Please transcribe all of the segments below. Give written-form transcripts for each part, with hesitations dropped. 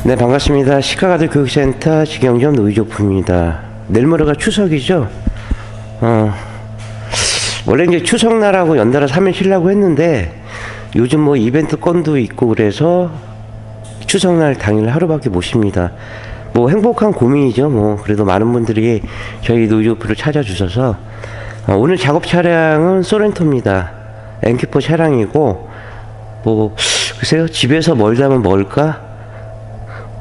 네, 반갑습니다. 시카가드 교육센터 직영점 노이조프입니다. 내일 모레가 추석이죠. 원래 이제 추석날하고 연달아 3일 쉬려고 했는데 요즘 뭐 이벤트 건도 있고 그래서 추석날 당일 하루밖에 못 쉽니다. 뭐 행복한 고민이죠. 뭐 그래도 많은 분들이 저희 노이조프를 찾아주셔서 오늘 작업 차량은 소렌토입니다. 엔키포 차량이고 뭐 글쎄요, 집에서 멀다면 멀까?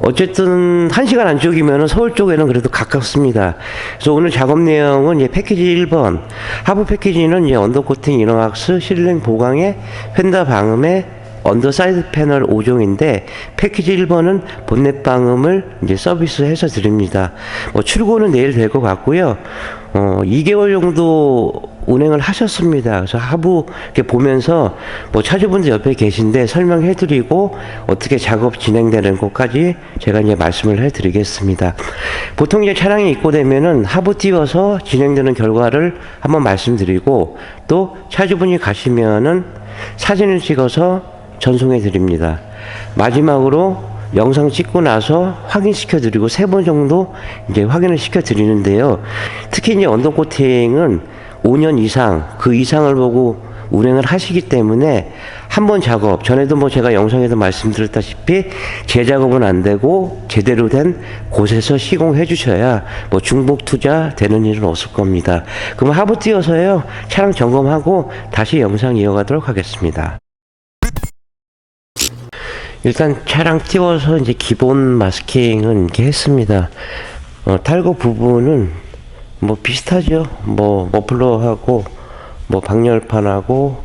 어쨌든 1시간 안쪽이면 서울 쪽에는 그래도 가깝습니다. 그래서 오늘 작업 내용은 이제 패키지 1번 하부 패키지는 이제 언더코팅 이너왁스 실링 보강에 펜더 방음에 언더사이드 패널 5종인데 패키지 1번은 본넷 방음을 이제 서비스해서 드립니다. 뭐 출고는 내일 될 것 같고요. 2개월 정도 운행을 하셨습니다. 그래서 하부 이렇게 보면서 뭐 차주분들 옆에 계신데 설명해드리고 어떻게 작업 진행되는 것까지 제가 이제 말씀을 해드리겠습니다. 보통 이제 차량이 입고되면은 하부 띄워서 진행되는 결과를 한번 말씀드리고 또 차주분이 가시면은 사진을 찍어서 전송해 드립니다. 마지막으로 영상 찍고 나서 확인시켜 드리고 3번 정도 이제 확인을 시켜 드리는데요. 특히 이제 언더코팅은 5년 이상 그 이상을 보고 운행을 하시기 때문에 한 번 작업 전에도 뭐 제가 영상에도 말씀드렸다시피 재작업은 안 되고 제대로 된 곳에서 시공해 주셔야 뭐 중복 투자 되는 일은 없을 겁니다. 그럼 하부 띄워서요 차량 점검하고 다시 영상 이어가도록 하겠습니다. 일단 차량 띄워서 이제 기본 마스킹은 이렇게 했습니다. 탈거 부분은 뭐 비슷하죠. 뭐 머플러하고 뭐 방열판하고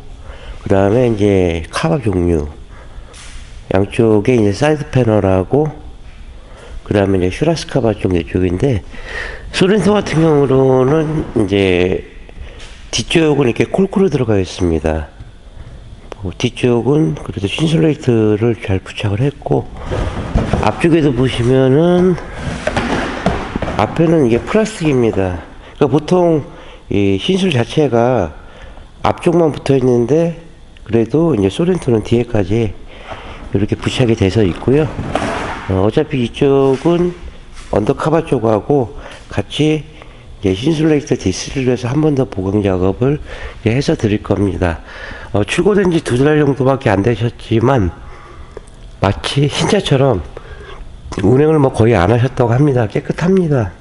그 다음에 이제 카바 종류 양쪽에 이제 사이드 패널하고 그 다음에 이제 슈라스카바 쪽 이쪽인데 소렌토 같은 경우로는 이제 뒤쪽은 이렇게 콜코로 들어가 있습니다. 뒤쪽은 그래도 신슐레이트를 잘 부착을 했고 앞쪽에도 보시면은 앞에는 이게 플라스틱입니다. 그러니까 보통 이 신술 자체가 앞쪽만 붙어 있는데 그래도 이제 소렌토는 뒤에까지 이렇게 부착이 돼서 있고요. 어차피 이쪽은 언더카바 쪽하고 같이 이제 신슐레이트 디스를 해서 한 번 더 보강 작업을 해서 드릴 겁니다. 출고된 지 2달 정도밖에 안 되셨지만 마치 신차처럼 운행을 뭐 거의 안 하셨다고 합니다. 깨끗합니다.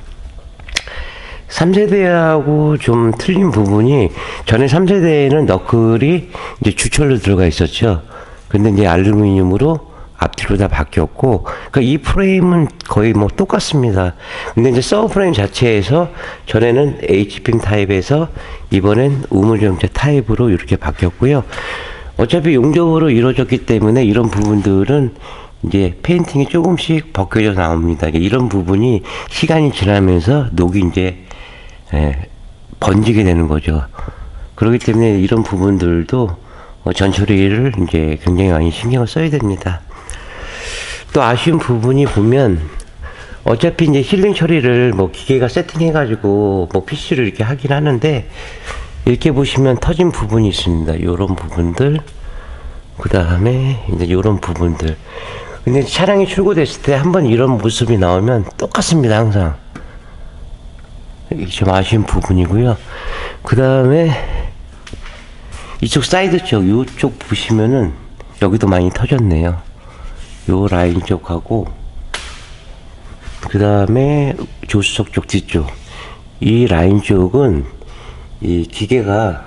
3세대하고 좀 틀린 부분이 전에 3세대에는 너클이 이제 주철로 들어가 있었죠. 근데 이제 알루미늄으로 앞뒤로 다 바뀌었고, 그러니까 이 프레임은 거의 뭐 똑같습니다. 근데 이제 서브 프레임 자체에서 전에는 H빔 타입에서 이번엔 우물정제 타입으로 이렇게 바뀌었고요. 어차피 용접으로 이루어졌기 때문에 이런 부분들은 이제 페인팅이 조금씩 벗겨져 나옵니다. 이런 부분이 시간이 지나면서 녹이 이제 번지게 되는 거죠. 그렇기 때문에 이런 부분들도 전처리를 이제 굉장히 많이 신경을 써야 됩니다. 또 아쉬운 부분이 보면 어차피 이제 힐링 처리를 뭐 기계가 세팅해가지고 뭐 PC를 이렇게 하긴 하는데 이렇게 보시면 터진 부분이 있습니다. 요런 부분들 그 다음에 이제 요런 부분들. 근데 차량이 출고됐을 때 한번 이런 모습이 나오면 똑같습니다. 항상. 이게 좀 아쉬운 부분이고요. 그 다음에 이쪽 사이드 쪽 요쪽 보시면은 여기도 많이 터졌네요. 요 라인 쪽하고 그 다음에 조수석 쪽 뒤쪽 이 라인 쪽은 이 기계가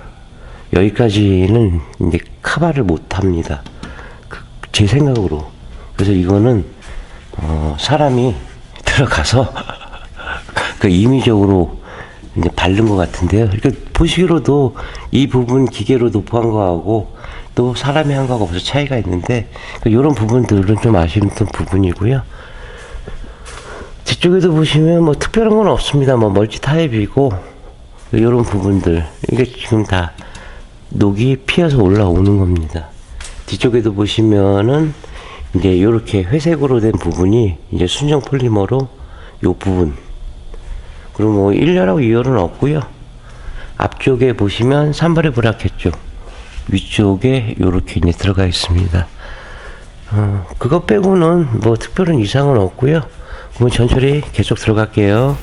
여기까지는 이제 커버를 못 합니다. 제 생각으로. 그래서 이거는 사람이 들어가서 그 임의적으로 이제 바른 것 같은데요. 그러니까 보시기로도 이 부분 기계로 도포한 거하고 또 사람이 한 거하고 벌써 차이가 있는데 이런 부분들은 좀 아쉬운 부분이고요. 뒤쪽에도 보시면 뭐 특별한 건 없습니다. 뭐 멀티 타입이고 이런 부분들 이게 지금 다 녹이 피어서 올라오는 겁니다. 뒤쪽에도 보시면은 이제 이렇게 회색으로 된 부분이 이제 순정 폴리머로 요 부분 그리고 뭐 1열하고 2열은 없고요. 앞쪽에 보시면 산발의 브라켓 쪽 위쪽에 요렇게 이제 들어가 있습니다. 그거 빼고는 뭐 특별한 이상은 없고요. 그러면 전처리 계속 들어갈게요.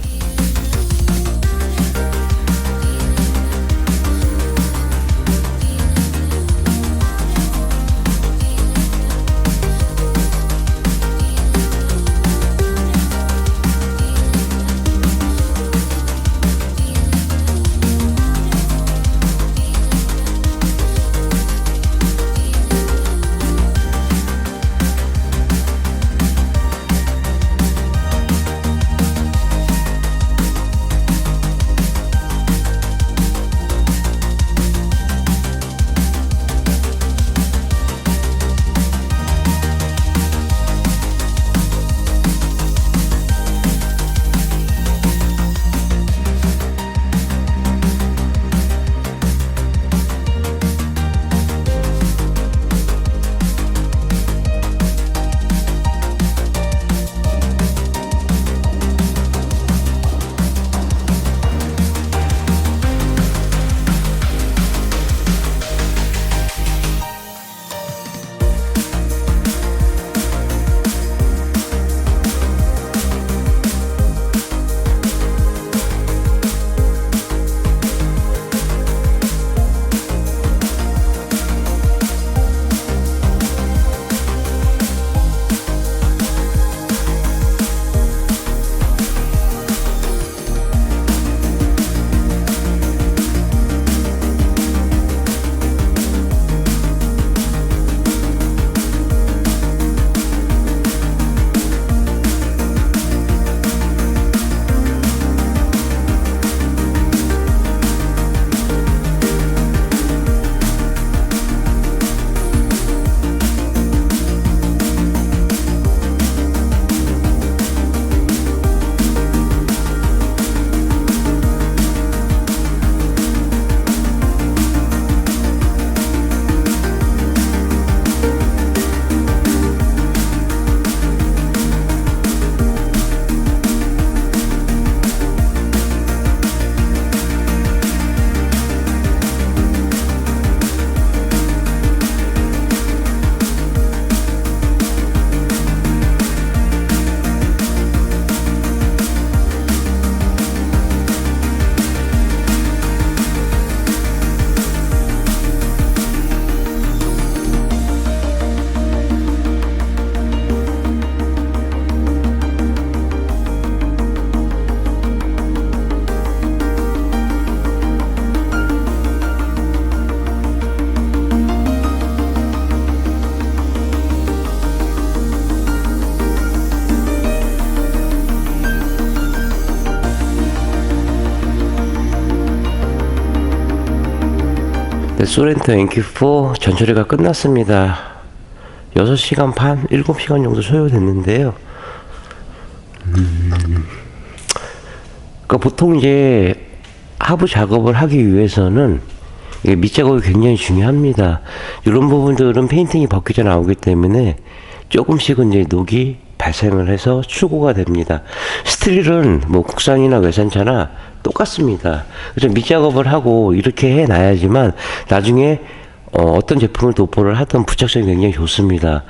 네, 소렌토 NQ4 전처리가 끝났습니다. 6시간 반, 7시간 정도 소요됐는데요. 그러니까 보통 이제 하부 작업을 하기 위해서는 이게 밑작업이 굉장히 중요합니다. 이런 부분들은 페인팅이 벗겨져 나오기 때문에 조금씩은 이제 녹이 발생을 해서 출고가 됩니다. 스틸은 뭐 국산이나 외산차나 똑같습니다. 그래서 밑작업을 하고 이렇게 해놔야지만 나중에 어떤 제품을 도포를 하든 부착성이 굉장히 좋습니다.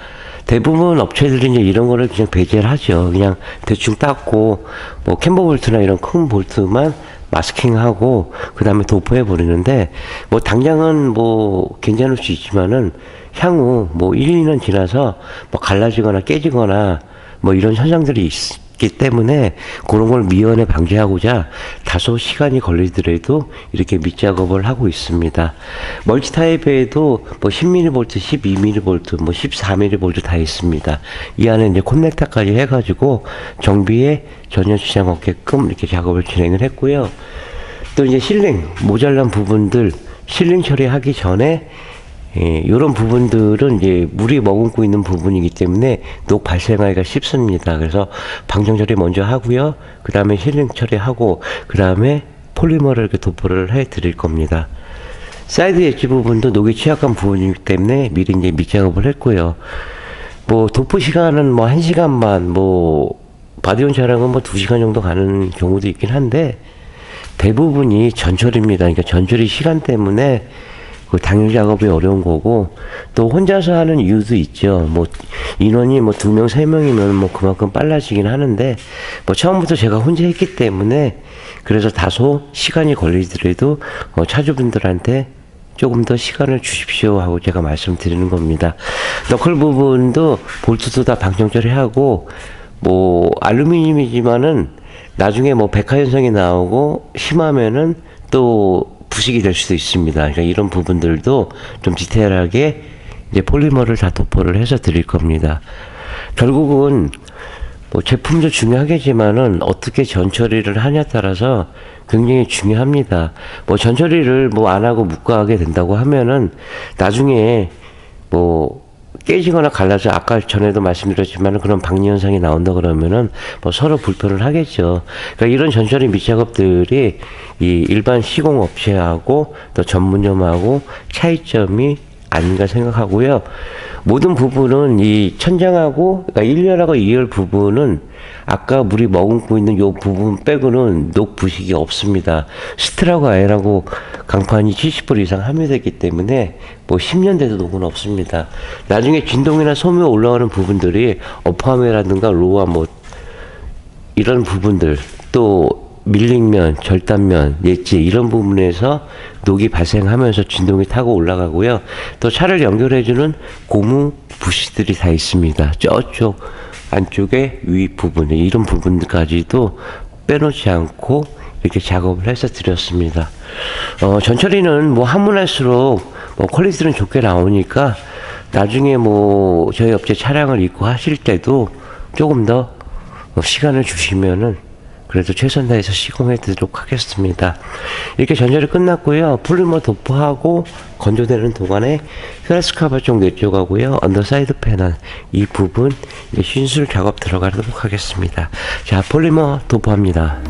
대부분 업체들이 이제 이런 거를 그냥 배제를 하죠. 그냥 대충 닦고 뭐 캠버 볼트나 이런 큰 볼트만 마스킹하고 그 다음에 도포해 버리는데, 뭐 당장은 뭐 괜찮을 수 있지만은 향후 뭐 1, 2년 지나서 뭐 갈라지거나 깨지거나 뭐 이런 현상들이 있기 때문에 그런 걸 미연에 방지하고자 다소 시간이 걸리더라도 이렇게 밑작업을 하고 있습니다. 멀티 타입에도 뭐 10mm 볼트, 12mm 볼트, 뭐 14mm 볼트 다 있습니다. 이 안에 이제 콘넥터까지 해가지고 정비에 전혀 지장 없게끔 이렇게 작업을 진행을 했고요. 또 이제 실링 모자란 부분들 실링 처리하기 전에 이런 부분들은 이제 물이 머금고 있는 부분이기 때문에 녹 발생하기가 쉽습니다. 그래서 방정 처리 먼저 하고요. 그 다음에 실링 처리하고 그 다음에 폴리머를 이렇게 도포를 해 드릴 겁니다. 사이드 엣지 부분도 녹이 취약한 부분이기 때문에 미리 이제 밑작업을 했고요. 뭐 도포 시간은 뭐 1시간만, 뭐 바디온 차량은 뭐 2시간 정도 가는 경우도 있긴 한데 대부분이 전처리입니다. 그러니까 전처리 시간 때문에 그 당일 작업이 어려운 거고, 또 혼자서 하는 이유도 있죠. 뭐 인원이 뭐 2명, 3명이면 뭐 그만큼 빨라지긴 하는데, 뭐 처음부터 제가 혼자 했기 때문에 그래서 다소 시간이 걸리더라도 차주분들한테 조금 더 시간을 주십시오 하고 제가 말씀드리는 겁니다. 너클 부분도 볼트도 다 방정 처리하고, 뭐 알루미늄이지만은 나중에 뭐 백화 현상이 나오고 심하면은 또 부식이 될 수도 있습니다. 그러니까 이런 부분들도 좀 디테일하게 이제 폴리머를 다 도포를 해서 드릴 겁니다. 결국은 뭐 제품도 중요하겠지만은 어떻게 전처리를 하냐에 따라서 굉장히 중요합니다. 뭐 전처리를 뭐 안 하고 묵과하게 된다고 하면은 나중에 뭐 깨지거나 갈라져, 아까 전에도 말씀드렸지만 그런 박리 현상이 나온다 그러면은 뭐 서로 불편을 하겠죠. 그러니까 이런 전처리 밑작업들이 이 일반 시공 업체하고 또 전문점하고 차이점이 아닌가 생각하고요. 모든 부분은 이 천장하고, 그러니까 1열하고 2열 부분은 아까 우리 머금고 있는 요 부분 빼고는 녹 부식이 없습니다. 스트라고 아이라고 강판이 70% 이상 함유되기 때문에 뭐 10년 돼도 녹은 없습니다. 나중에 진동이나 소음이 올라가는 부분들이 어퍼함이라든가 로아 뭐 이런 부분들, 또 밀링면, 절단면, 엣지 이런 부분에서 녹이 발생하면서 진동이 타고 올라가고요. 또 차를 연결해주는 고무 부시들이 다 있습니다. 저쪽 안쪽에 위 부분에 이런 부분까지도 빼놓지 않고 이렇게 작업을 해서 드렸습니다. 전처리는 뭐 하면 할수록 뭐 퀄리티는 좋게 나오니까 나중에 뭐 저희 업체 차량을 입고 하실 때도 조금 더 시간을 주시면은 그래도 최선 다해서 시공해 드리도록 하겠습니다. 이렇게 전처리 끝났고요. 폴리머 도포하고 건조되는 동안에 헬스카바 쪽 내쪽하고요. 언더사이드 패널 이 부분 이제 신술 작업 들어가도록 하겠습니다. 자, 폴리머 도포합니다.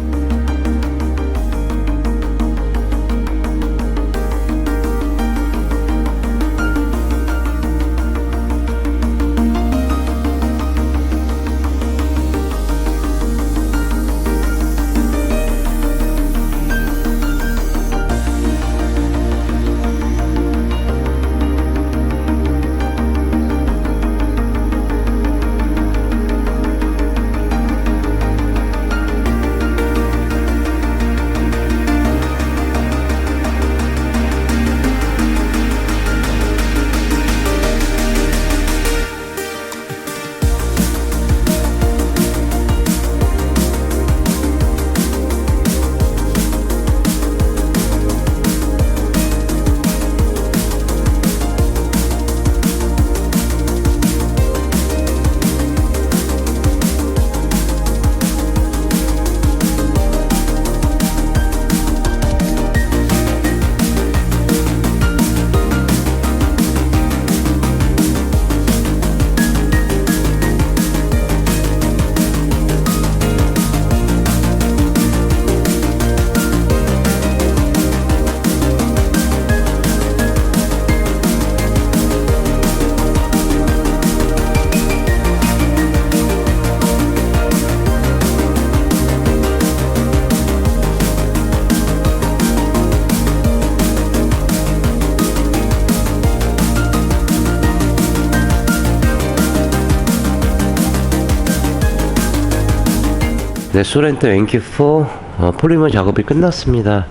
네, 소렌토 NQ4 폴리머 작업이 끝났습니다.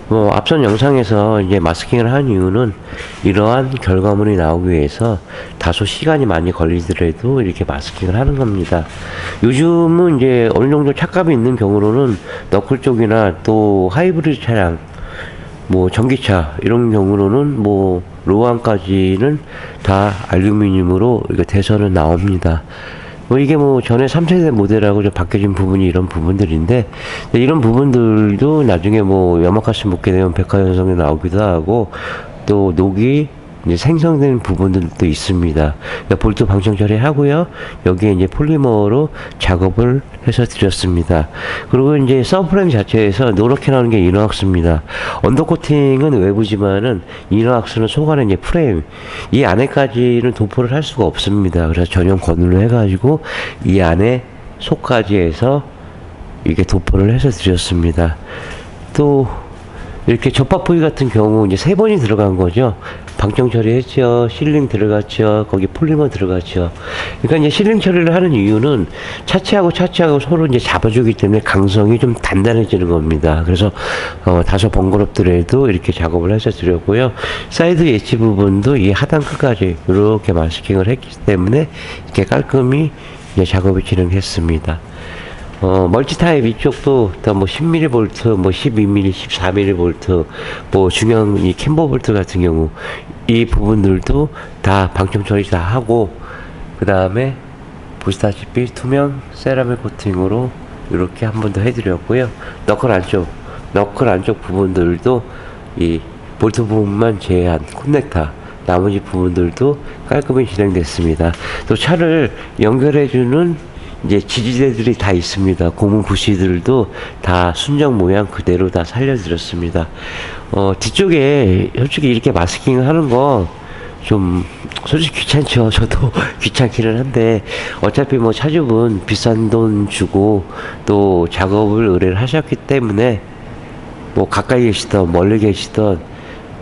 뭐 앞선 영상에서 이제 마스킹을 한 이유는 이러한 결과물이 나오기 위해서 다소 시간이 많이 걸리더라도 이렇게 마스킹을 하는 겁니다. 요즘은 이제 어느 정도 착감이 있는 경우로는 너클 쪽이나 또 하이브리드 차량, 뭐 전기차 이런 경우로는 뭐 로안까지는 다 알루미늄으로 이렇게 돼서는 나옵니다. 뭐 이게 뭐 전에 3세대 모델하고 좀 바뀌어진 부분이 이런 부분들인데, 이런 부분들도 나중에 뭐 염화가스 묻게 되면 백화 현상이 나오기도 하고 또 녹이 이제 생성되는 부분들도 있습니다. 그러니까 볼트 방정 처리하고요. 여기에 이제 폴리머로 작업을 해서 드렸습니다. 그리고 이제 서브프레임 자체에서 노랗게 나오는 게 이너왁스입니다. 언더코팅은 외부지만은 이너왁스는 속안에 이제 프레임 이 안에까지는 도포를 할 수가 없습니다. 그래서 전용 건으로 해가지고 이 안에 속까지 해서 이게 도포를 해서 드렸습니다. 또 이렇게 접합 부위 같은 경우 이제 3번이 들어간 거죠. 방청 처리했죠. 실링 들어갔죠. 거기 폴리머 들어갔죠. 그러니까 이제 실링 처리를 하는 이유는 차체하고 서로 이제 잡아주기 때문에 강성이 좀 단단해지는 겁니다. 그래서 다소 번거롭더라도 이렇게 작업을 해서 드렸고요. 사이드 엣지 부분도 이 하단 끝까지 이렇게 마스킹을 했기 때문에 이렇게 깔끔히 이제 작업을 진행했습니다. 멀티 타입 이쪽도 뭐 10mm 볼트, 뭐 12mm, 14mm 볼트, 뭐 중형 이 캠버 볼트 같은 경우 이 부분들도 다 방청 처리 다 하고, 그 다음에 보시다시피 투명 세라믹 코팅으로 이렇게 한 번 더 해드렸고요. 너클 안쪽 부분들도 이 볼트 부분만 제외한 커넥터 나머지 부분들도 깔끔히 진행됐습니다. 또 차를 연결해주는 이제 지지대들이 다 있습니다. 고무 부시들도 다 순정 모양 그대로 다 살려드렸습니다. 뒤쪽에 솔직히 이렇게 마스킹 하는 거 좀 솔직히 귀찮죠. 저도 귀찮기는 한데 어차피 뭐 차주분 비싼 돈 주고 또 작업을 의뢰를 하셨기 때문에 뭐 가까이 계시던 멀리 계시던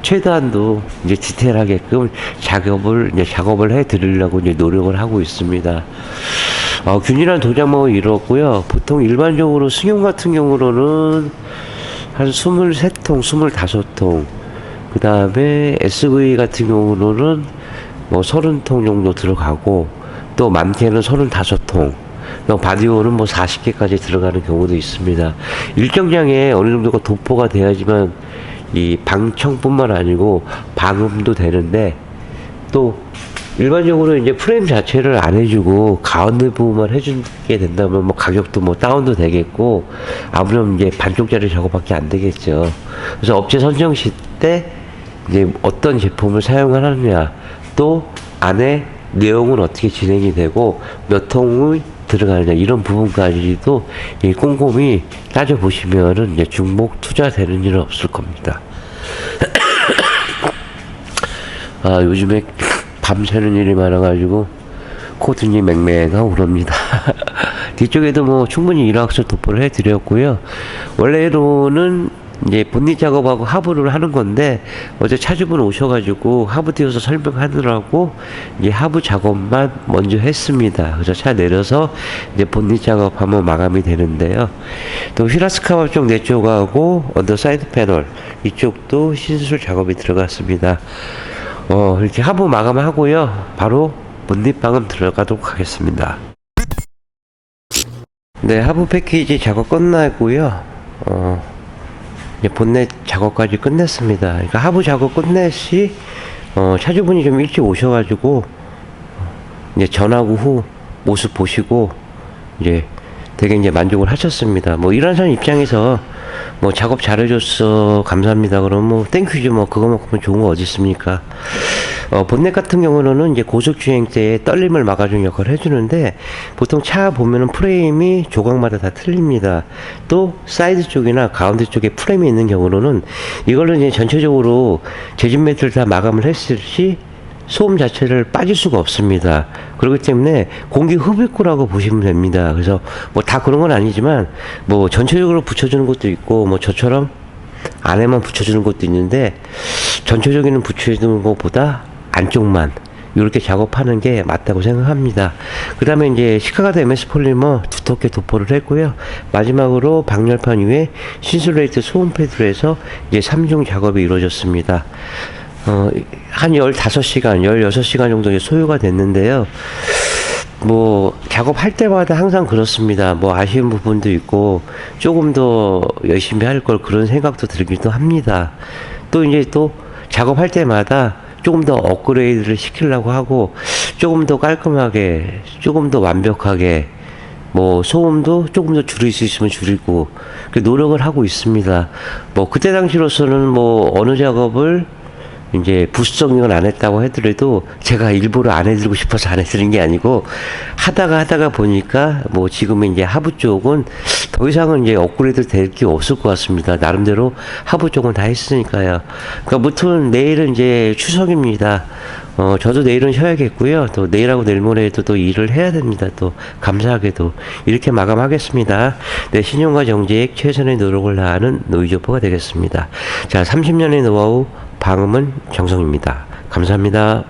최대한도 이제 디테일하게끔 작업을 해 드리려고 이제 노력을 하고 있습니다. 균일한 도장망은 이렇고요. 보통 일반적으로 승용 같은 경우로는 한 23통, 25통. 그 다음에 SV 같은 경우로는 뭐 30통 정도 들어가고, 또 많게는 35통. 바디오는 뭐 40개까지 들어가는 경우도 있습니다. 일정량의 어느 정도가 도포가 돼야지만 이 방청뿐만 아니고 방음도 되는데, 또 일반적으로 이제 프레임 자체를 안 해주고 가운데 부분만 해주게 된다면 뭐 가격도 뭐 다운도 되겠고, 아무래도 이제 반쪽짜리 작업밖에 안 되겠죠. 그래서 업체 선정 시 때 이제 어떤 제품을 사용하느냐, 또 안에 내용은 어떻게 진행이 되고 몇 통이 들어가느냐, 이런 부분까지도 꼼꼼히 따져보시면은 이제 중복 투자되는 일은 없을 겁니다. 요즘에 밤새는 일이 많아가지고 코든이 맹맹하고 그럽니다. 뒤쪽에도 뭐 충분히 일화학설 도포를 해드렸고요. 원래로는 이제 본닛 작업하고 하부를 하는 건데, 어제 차주분 오셔가지고 하부 띄워서 설명하느라고 이제 하부 작업만 먼저 했습니다. 그래서 차 내려서 이제 본닛 작업하면 마감이 되는데요. 또 휘라스카바 쪽 내 쪽하고 언더 사이드 패널 이쪽도 신술 작업이 들어갔습니다. 이렇게 하부 마감하고요. 바로 본닛 방음 들어가도록 하겠습니다. 네, 하부 패키지 작업 끝나고요. 이제 본넷 작업까지 끝냈습니다. 그러니까 하부 작업 끝냈시 차주분이 좀 일찍 오셔가지고 이제 전하고 후 모습 보시고 이제 되게 이제 만족을 하셨습니다. 뭐 이런 사람 입장에서 뭐 작업 잘해줬어 감사합니다 그러면 뭐 땡큐죠. 뭐 그거만큼은 좋은 거 어디 있습니까. 본넷 같은 경우는 이제 고속주행 때 떨림을 막아주는 역할을 해주는데, 보통 차 보면은 프레임이 조각마다 다 틀립니다. 또 사이드 쪽이나 가운데 쪽에 프레임이 있는 경우는 이걸로 이제 전체적으로 재진 매트를 다 마감을 했을 시 소음 자체를 빠질 수가 없습니다. 그렇기 때문에 공기 흡입구라고 보시면 됩니다. 그래서 뭐 다 그런 건 아니지만 뭐 전체적으로 붙여주는 것도 있고, 뭐 저처럼 안에만 붙여주는 것도 있는데, 전체적인 붙여주는 것보다 안쪽만 이렇게 작업하는 게 맞다고 생각합니다. 그 다음에 이제 시카가드 MS 폴리머 두텁게 도포를 했고요. 마지막으로 방열판 위에 신슐레이트 소음 패드로 해서 이제 3중 작업이 이루어졌습니다. 한 15시간, 16시간 정도 소요가 됐는데요. 뭐 작업할 때마다 항상 그렇습니다. 뭐 아쉬운 부분도 있고 조금 더 열심히 할 걸, 그런 생각도 들기도 합니다. 또 이제 또 작업할 때마다 조금 더 업그레이드를 시키려고 하고, 조금 더 깔끔하게, 조금 더 완벽하게, 뭐 소음도 조금 더 줄일 수 있으면 줄이고 노력을 하고 있습니다. 뭐 그때 당시로서는 뭐 어느 작업을 이제 부수적인 안 했다고 하더라도 제가 일부러 안 해드리고 싶어서 안 해드린 게 아니고, 하다가 보니까 뭐 지금은 이제 하부 쪽은 더 이상은 이제 업그레이드 될 게 없을 것 같습니다. 나름대로 하부 쪽은 다 했으니까요. 그러니까 무튼 내일은 이제 추석입니다. 저도 내일은 쉬어야겠고요. 또 내일하고 내일 모레도 또 일을 해야 됩니다. 또 감사하게도 이렇게 마감하겠습니다. 네, 신용과 정책 최선의 노력을 다하는 노이조포가 되겠습니다. 자, 30년의 노하우 방음은 정성입니다. 감사합니다.